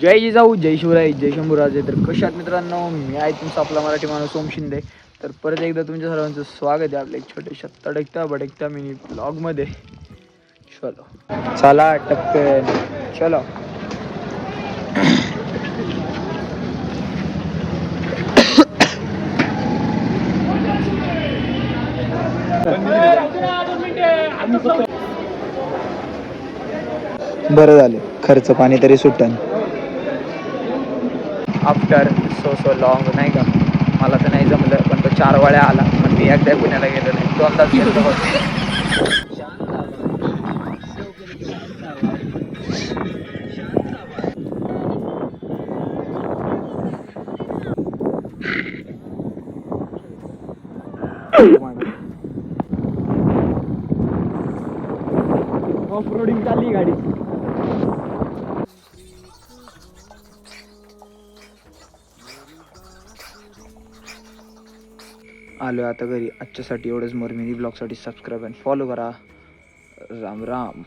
जय जिजाऊ, जय शिवराय, जय शंभूराजे. तर कशात मित्रांनो, मी आहे तुमचा आपला मराठी माणूस ओम शिंदे. तर परत एकदा तुमच्या सर्वांचं स्वागत आहे आपल्या एक छोट्याशा तडकत्या भडकत्या मिनी ब्लॉगमध्ये. चलो चला टपकन चलो. बरं झालं, खर्च पाणी तरी सुटन. आफ्टर सो लॉंग नाही का, मला तर नाही जमलं, पण तो 4 वेळा आला. पण मी एकदा पुण्याला गेलो नाही, 2दाच गेलो होतो. ऑफ रोडिंग चालली गाडी. आलो आता घरी. आजच्यासाठी एवढंच. मिनी ब्लॉगसाठी सबस्क्राईब आणि फॉलो करा. राम राम.